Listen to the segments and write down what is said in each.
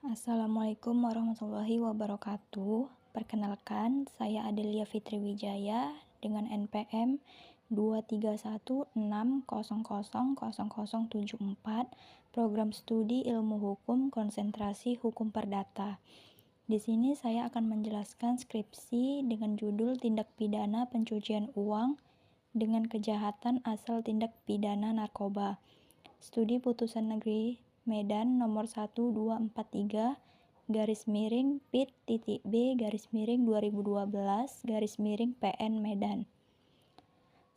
Assalamualaikum warahmatullahi wabarakatuh. Perkenalkan, saya Adelia Fitri Wijaya dengan NPM 23160000074, Program Studi Ilmu Hukum Konsentrasi Hukum Perdata. Di sini saya akan menjelaskan skripsi dengan judul Tindak Pidana Pencucian Uang dengan Kejahatan Asal Tindak Pidana Narkoba. Studi Putusan Negeri Medan nomor 12/Pit.B/2012/PN Medan.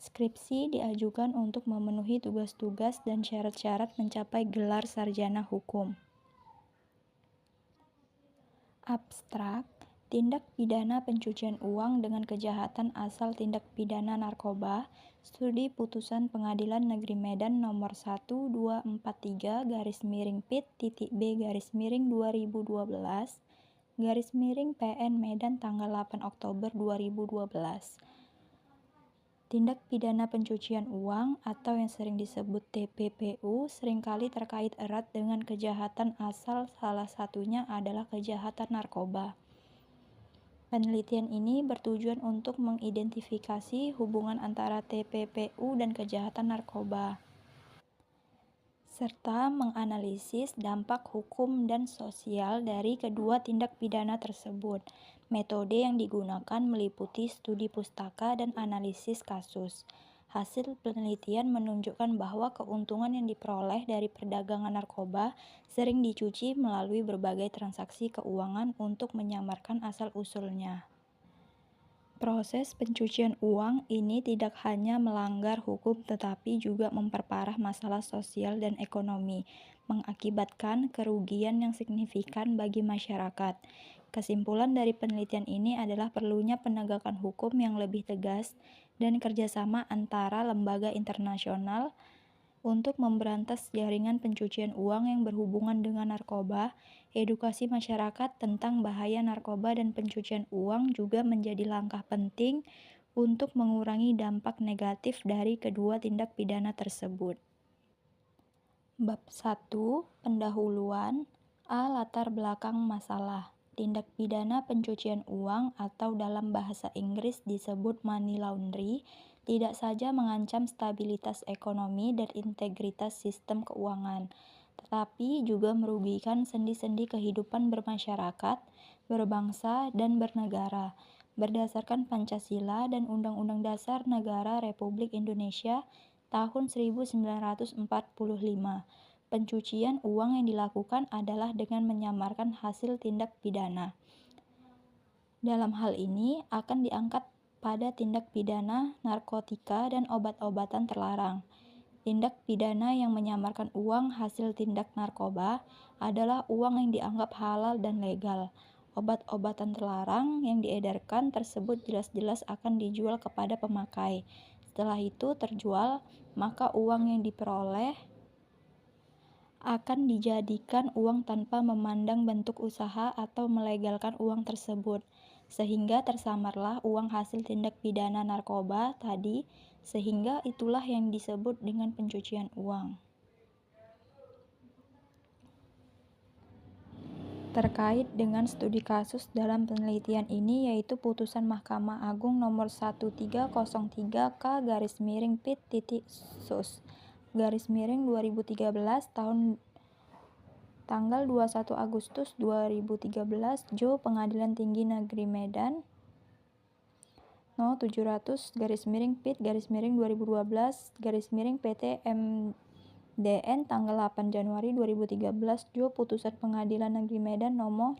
Skripsi diajukan untuk memenuhi tugas-tugas dan syarat-syarat mencapai gelar sarjana hukum. Abstrak, tindak pidana pencucian uang dengan kejahatan asal tindak pidana narkoba, studi putusan Pengadilan Negeri Medan nomor 12/Pit.B/2012/PN Medan tanggal 8 Oktober 2012. Tindak pidana pencucian uang atau yang sering disebut TPPU seringkali terkait erat dengan kejahatan asal, salah satunya adalah kejahatan narkoba. Penelitian ini bertujuan untuk mengidentifikasi hubungan antara TPPU dan kejahatan narkoba, serta menganalisis dampak hukum dan sosial dari kedua tindak pidana tersebut. Metode yang digunakan meliputi studi pustaka dan analisis kasus. Hasil penelitian menunjukkan bahwa keuntungan yang diperoleh dari perdagangan narkoba sering dicuci melalui berbagai transaksi keuangan untuk menyamarkan asal-usulnya. Proses pencucian uang ini tidak hanya melanggar hukum tetapi juga memperparah masalah sosial dan ekonomi, mengakibatkan kerugian yang signifikan bagi masyarakat. Kesimpulan dari penelitian ini adalah perlunya penegakan hukum yang lebih tegas dan kerjasama antara lembaga internasional untuk memberantas jaringan pencucian uang yang berhubungan dengan narkoba. Edukasi masyarakat tentang bahaya narkoba dan pencucian uang juga menjadi langkah penting untuk mengurangi dampak negatif dari kedua tindak pidana tersebut. Bab 1. Pendahuluan. Latar belakang masalah. Tindak pidana pencucian uang atau dalam bahasa Inggris disebut money laundry tidak saja mengancam stabilitas ekonomi dan integritas sistem keuangan, tetapi juga merugikan sendi-sendi kehidupan bermasyarakat, berbangsa, dan bernegara. Berdasarkan Pancasila dan Undang-Undang Dasar Negara Republik Indonesia tahun 1945, pencucian uang yang dilakukan adalah dengan menyamarkan hasil tindak pidana. Dalam hal ini akan diangkat pada tindak pidana narkotika dan obat-obatan terlarang. Tindak pidana yang menyamarkan uang hasil tindak narkoba adalah uang yang dianggap halal dan legal. Obat-obatan terlarang yang diedarkan tersebut jelas-jelas akan dijual kepada pemakai. Setelah itu terjual, maka uang yang diperoleh akan dijadikan uang tanpa memandang bentuk usaha atau melegalkan uang tersebut, sehingga tersamarlah uang hasil tindak pidana narkoba tadi, sehingga itulah yang disebut dengan pencucian uang. Terkait dengan studi kasus dalam penelitian ini yaitu putusan Mahkamah Agung nomor 1303/Pit.Sus/2013 tanggal 21 Agustus 2013 Jo Pengadilan Tinggi Negeri Medan No 700/Pit/2012/PT tanggal 8 Januari 2013 Jo Putusan Pengadilan Negeri Medan nomor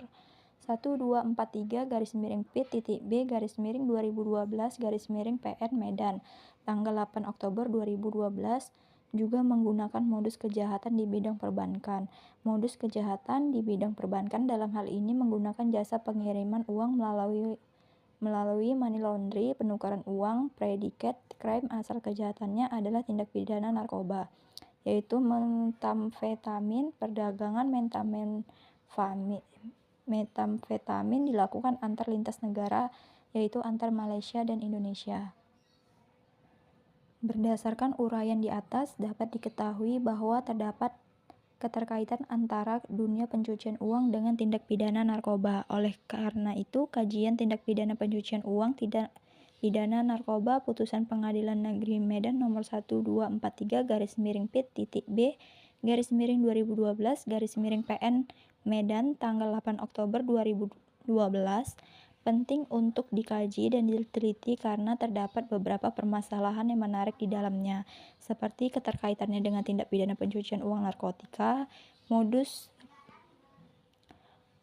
1243/Pit.B/2012/PN Medan tanggal 8 Oktober 2012 juga menggunakan modus kejahatan di bidang perbankan. Modus kejahatan di bidang perbankan dalam hal ini menggunakan jasa pengiriman uang melalui money laundry, penukaran uang, predikat crime. Asal kejahatannya adalah tindak pidana narkoba, yaitu metamfetamin. Perdagangan metamfetamin dilakukan antar lintas negara, yaitu antar Malaysia dan Indonesia. Berdasarkan uraian di atas, dapat diketahui bahwa terdapat keterkaitan antara dunia pencucian uang dengan tindak pidana narkoba. Oleh karena itu, kajian tindak pidana pencucian uang, tindak pidana narkoba, putusan Pengadilan Negeri Medan nomor 1243/Pit.B garis miring 2012 garis miring PN Medan tanggal 8 Oktober 2012 penting untuk dikaji dan diteliti karena terdapat beberapa permasalahan yang menarik di dalamnya, seperti keterkaitannya dengan tindak pidana pencucian uang narkotika, modus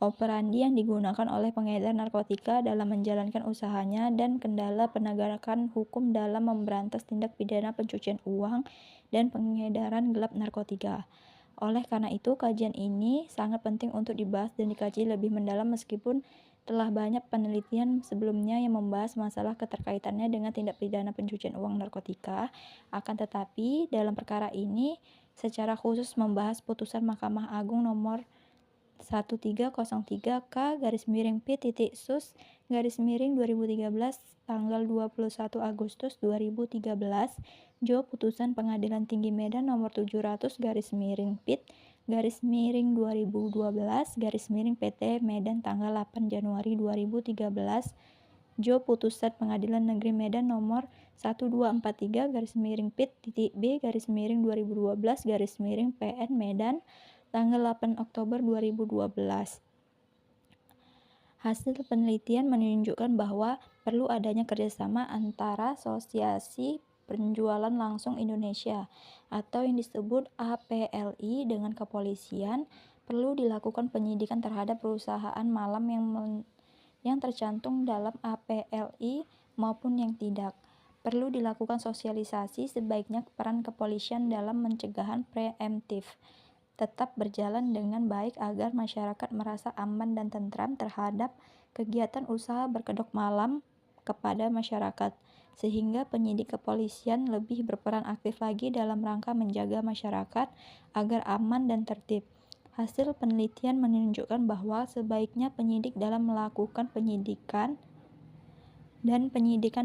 operandi yang digunakan oleh pengedar narkotika dalam menjalankan usahanya, dan kendala penegakan hukum dalam memberantas tindak pidana pencucian uang dan pengedaran gelap narkotika. Oleh karena itu, kajian ini sangat penting untuk dibahas dan dikaji lebih mendalam meskipun telah banyak penelitian sebelumnya yang membahas masalah keterkaitannya dengan tindak pidana pencucian uang narkotika. Akan tetapi, dalam perkara ini secara khusus membahas putusan Mahkamah Agung nomor 1303/Pit.Sus/2013 tanggal 21 Agustus 2013, Jo Putusan Pengadilan Tinggi Medan nomor 700/Pit/2012/PT Medan tanggal 8 Januari 2013, Jo Putusan Pengadilan Negeri Medan nomor 1243/Pit.B/2012/PN Medan tanggal 8 Oktober 2012. Hasil penelitian menunjukkan bahwa perlu adanya kerjasama antara Asosiasi Penjualan Langsung Indonesia atau yang disebut APLI dengan kepolisian. Perlu dilakukan penyidikan terhadap perusahaan malam yang tercantum dalam APLI maupun yang tidak. Perlu dilakukan sosialisasi, sebaiknya peran kepolisian dalam pencegahan preemptif tetap berjalan dengan baik agar masyarakat merasa aman dan tentram terhadap kegiatan usaha berkedok malam kepada masyarakat, sehingga penyidik kepolisian lebih berperan aktif lagi dalam rangka menjaga masyarakat agar aman dan tertib. Hasil penelitian menunjukkan bahwa sebaiknya penyidik dalam melakukan penyidikan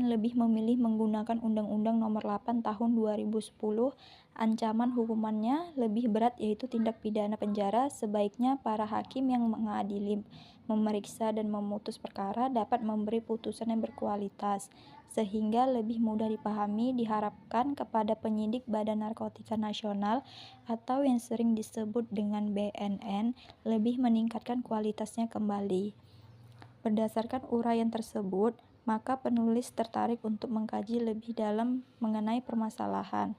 lebih memilih menggunakan Undang-Undang Nomor 8 Tahun 2010. Ancaman hukumannya lebih berat, yaitu tindak pidana penjara. Sebaiknya para hakim yang mengadili, memeriksa, dan memutus perkara dapat memberi putusan yang berkualitas, sehingga lebih mudah dipahami. Diharapkan kepada penyidik Badan Narkotika Nasional atau yang sering disebut dengan BNN lebih meningkatkan kualitasnya kembali. Berdasarkan uraian tersebut, maka penulis tertarik untuk mengkaji lebih dalam mengenai permasalahan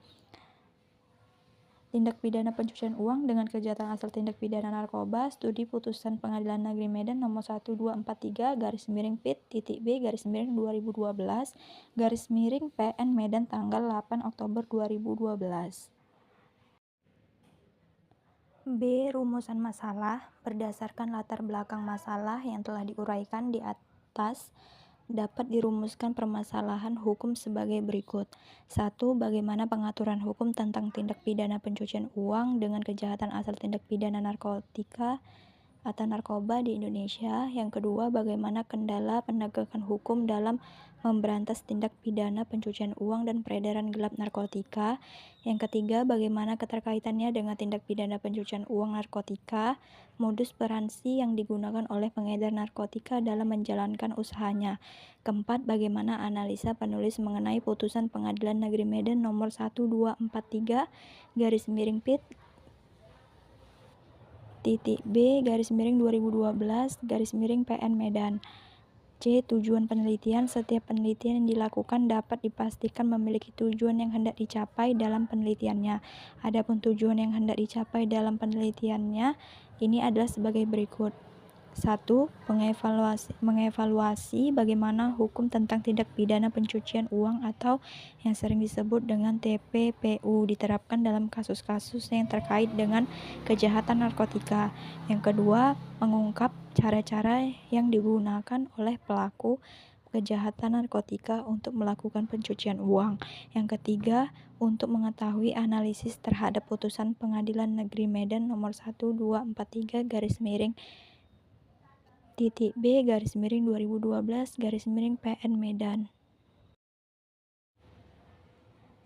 tindak pidana pencucian uang dengan kejahatan asal tindak pidana narkoba. Studi Putusan Pengadilan Negeri Medan nomor 1243/Pit.B/2012/PN Medan tanggal 8 Oktober 2012. B. Rumusan masalah. Berdasarkan latar belakang masalah yang telah diuraikan di atas, dapat dirumuskan permasalahan hukum sebagai berikut. 1. Bagaimana pengaturan hukum tentang tindak pidana pencucian uang dengan kejahatan asal tindak pidana narkotika atau narkoba di Indonesia. Yang kedua, bagaimana kendala penegakan hukum dalam memberantas tindak pidana pencucian uang dan peredaran gelap narkotika. Yang ketiga, bagaimana keterkaitannya dengan tindak pidana pencucian uang narkotika, modus operandi yang digunakan oleh pengedar narkotika dalam menjalankan usahanya. Keempat, bagaimana analisa penulis mengenai putusan Pengadilan Negeri Medan nomor 1243/Pit.B/2012/PN Medan. C. Tujuan penelitian. Setiap penelitian yang dilakukan dapat dipastikan memiliki tujuan yang hendak dicapai dalam penelitiannya. Adapun tujuan yang hendak dicapai dalam penelitiannya ini adalah sebagai berikut. 1. Mengevaluasi bagaimana hukum tentang tindak pidana pencucian uang atau yang sering disebut dengan TPPU diterapkan dalam kasus-kasus yang terkait dengan kejahatan narkotika. Yang kedua, mengungkap cara-cara yang digunakan oleh pelaku kejahatan narkotika untuk melakukan pencucian uang. Yang ketiga, untuk mengetahui analisis terhadap putusan Pengadilan Negeri Medan nomor 1243/B/2012/PN Medan.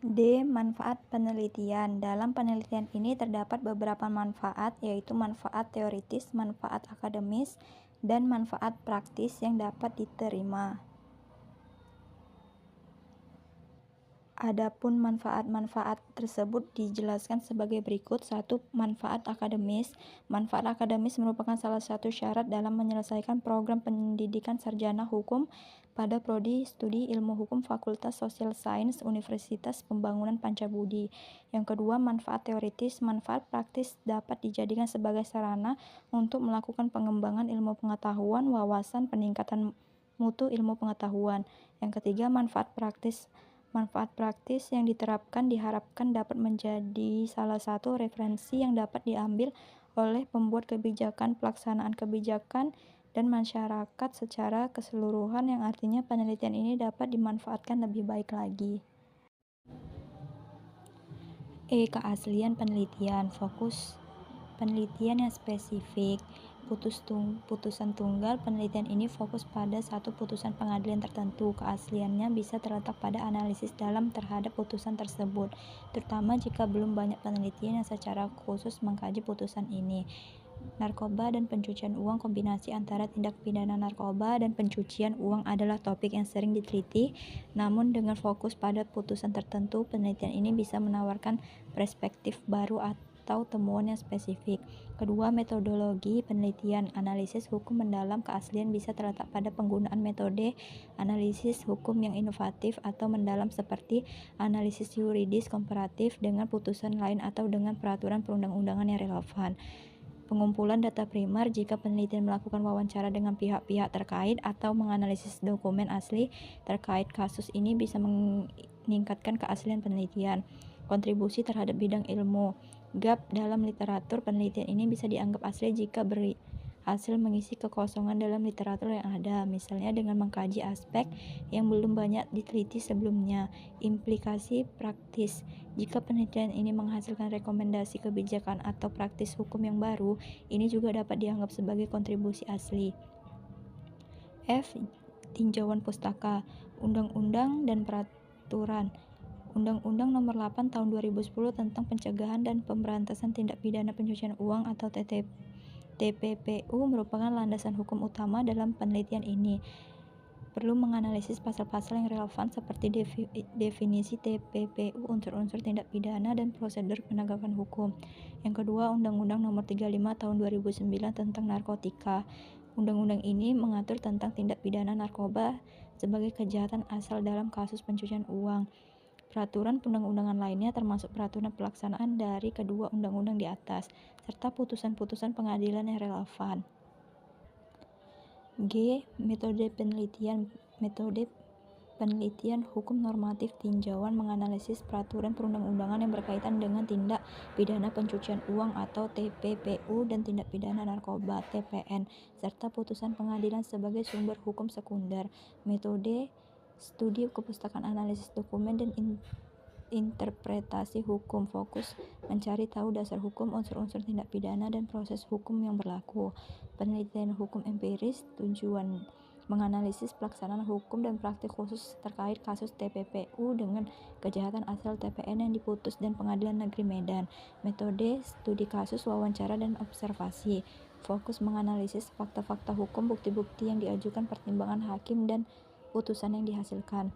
D. Manfaat penelitian. Dalam penelitian ini terdapat beberapa manfaat, yaitu manfaat teoritis, manfaat akademis, dan manfaat praktis yang dapat diterima. Adapun manfaat-manfaat tersebut dijelaskan sebagai berikut. 1. Manfaat akademis. Manfaat akademis merupakan salah satu syarat dalam menyelesaikan program pendidikan sarjana hukum pada prodi studi ilmu hukum Fakultas Social Science Universitas Pembangunan Pancabudi. Yang kedua, manfaat teoritis. Manfaat praktis dapat dijadikan sebagai sarana untuk melakukan pengembangan ilmu pengetahuan, wawasan, peningkatan mutu ilmu pengetahuan. Yang ketiga, manfaat praktis. Manfaat praktis yang diterapkan diharapkan dapat menjadi salah satu referensi yang dapat diambil oleh pembuat kebijakan, pelaksanaan kebijakan, dan masyarakat secara keseluruhan, yang artinya penelitian ini dapat dimanfaatkan lebih baik lagi. E. Keaslian penelitian. Fokus penelitian yang spesifik. Putusan tunggal penelitian ini fokus pada satu putusan pengadilan tertentu. Keasliannya bisa terletak pada analisis dalam terhadap putusan tersebut, terutama jika belum banyak penelitian yang secara khusus mengkaji putusan ini. Narkoba dan pencucian uang. Kombinasi antara tindak pidana narkoba dan pencucian uang adalah topik yang sering diteliti, namun dengan fokus pada putusan tertentu, penelitian ini bisa menawarkan perspektif baru atau temuan yang spesifik. Kedua, metodologi penelitian. Analisis hukum mendalam keaslian bisa terletak pada penggunaan metode analisis hukum yang inovatif atau mendalam, seperti analisis yuridis komparatif dengan putusan lain atau dengan peraturan perundang-undangan yang relevan. Pengumpulan data primer. Jika penelitian melakukan wawancara dengan pihak-pihak terkait atau menganalisis dokumen asli terkait kasus, ini bisa meningkatkan keaslian penelitian. Kontribusi terhadap bidang ilmu. Gap dalam literatur. Penelitian ini bisa dianggap asli jika berhasil mengisi kekosongan dalam literatur yang ada, misalnya dengan mengkaji aspek yang belum banyak diteliti sebelumnya. Implikasi praktis. Jika penelitian ini menghasilkan rekomendasi kebijakan atau praktis hukum yang baru, ini juga dapat dianggap sebagai kontribusi asli. F. Tinjauan pustaka. Undang-undang dan peraturan. Undang-Undang Nomor 8 Tahun 2010 tentang Pencegahan dan Pemberantasan Tindak Pidana Pencucian Uang atau TPPU merupakan landasan hukum utama dalam penelitian ini. Perlu menganalisis pasal-pasal yang relevan seperti definisi TPPU, unsur-unsur tindak pidana, dan prosedur penegakan hukum. Yang kedua, Undang-Undang Nomor 35 Tahun 2009 tentang narkotika. Undang-undang ini mengatur tentang tindak pidana narkoba sebagai kejahatan asal dalam kasus pencucian uang. Peraturan perundang-undangan lainnya termasuk peraturan pelaksanaan dari kedua undang-undang di atas, serta putusan-putusan pengadilan yang relevan. G. Metode penelitian. Metode penelitian hukum normatif tinjauan menganalisis peraturan perundang-undangan yang berkaitan dengan tindak pidana pencucian uang atau TPPU dan tindak pidana narkoba TPN, serta putusan pengadilan sebagai sumber hukum sekunder. Metode studi kepustakaan, analisis dokumen, dan interpretasi hukum. Fokus mencari tahu dasar hukum, unsur-unsur tindak pidana, dan proses hukum yang berlaku. Penelitian hukum empiris. Tujuan menganalisis pelaksanaan hukum dan praktik khusus terkait kasus TPPU dengan kejahatan asal TPN yang diputus dan Pengadilan Negeri Medan. Metode studi kasus, wawancara, dan observasi. Fokus menganalisis fakta-fakta hukum, bukti-bukti yang diajukan, pertimbangan hakim, dan putusan yang dihasilkan.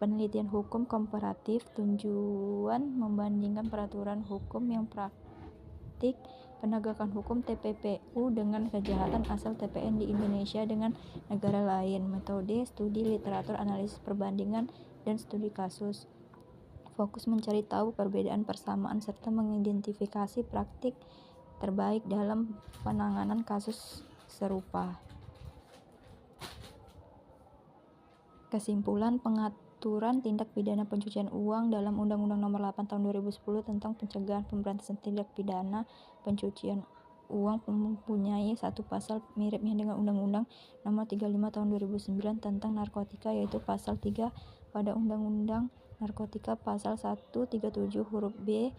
Penelitian hukum komparatif. Tujuan membandingkan peraturan hukum yang praktik penegakan hukum TPPU dengan kejahatan asal TPN di Indonesia dengan negara lain. Metode studi literatur, analisis perbandingan, dan studi kasus. Fokus mencari tahu perbedaan, persamaan, serta mengidentifikasi praktik terbaik dalam penanganan kasus serupa. Kesimpulan. Pengaturan tindak pidana pencucian uang dalam Undang-Undang Nomor 8 Tahun 2010 tentang Pencegahan Pemberantasan Tindak Pidana Pencucian Uang mempunyai satu pasal miripnya dengan Undang-Undang Nomor 35 Tahun 2009 tentang narkotika, yaitu pasal 3 pada Undang-Undang Narkotika, pasal 137 huruf B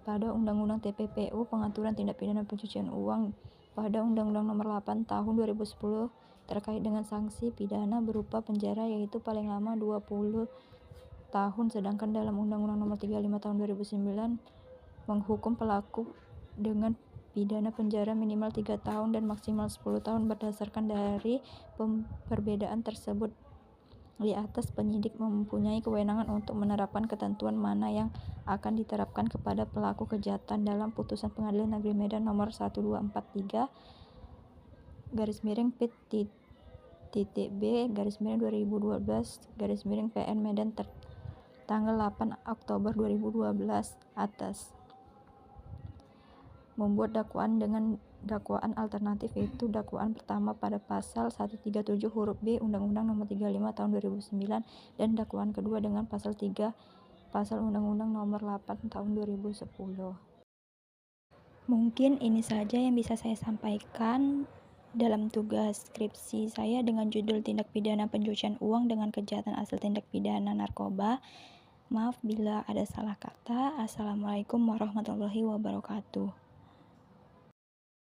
pada Undang-Undang TPPU, pengaturan tindak pidana pencucian uang pada Undang-Undang Nomor 8 Tahun 2010 terkait dengan sanksi pidana berupa penjara, yaitu paling lama 20 tahun, sedangkan dalam Undang-Undang Nomor 35 Tahun 2009 menghukum pelaku dengan pidana penjara minimal 3 tahun dan maksimal 10 tahun. Berdasarkan dari perbedaan tersebut di atas, penyidik mempunyai kewenangan untuk menerapkan ketentuan mana yang akan diterapkan kepada pelaku kejahatan dalam putusan Pengadilan Negeri Medan nomor 1243 /P-B/2012 PN Medan tanggal 8 Oktober 2012 atas. Membuat dakwaan dengan dakwaan alternatif, yaitu dakwaan pertama pada pasal 137 huruf B Undang-Undang Nomor 35 Tahun 2009 dan dakwaan kedua dengan pasal 3 Pasal Undang-Undang Nomor 8 Tahun 2010. Mungkin ini saja yang bisa saya sampaikan dalam tugas skripsi saya dengan judul Tindak Pidana Pencucian Uang dengan Kejahatan Asal Tindak Pidana Narkoba. Maaf bila ada salah kata. Assalamualaikum warahmatullahi wabarakatuh.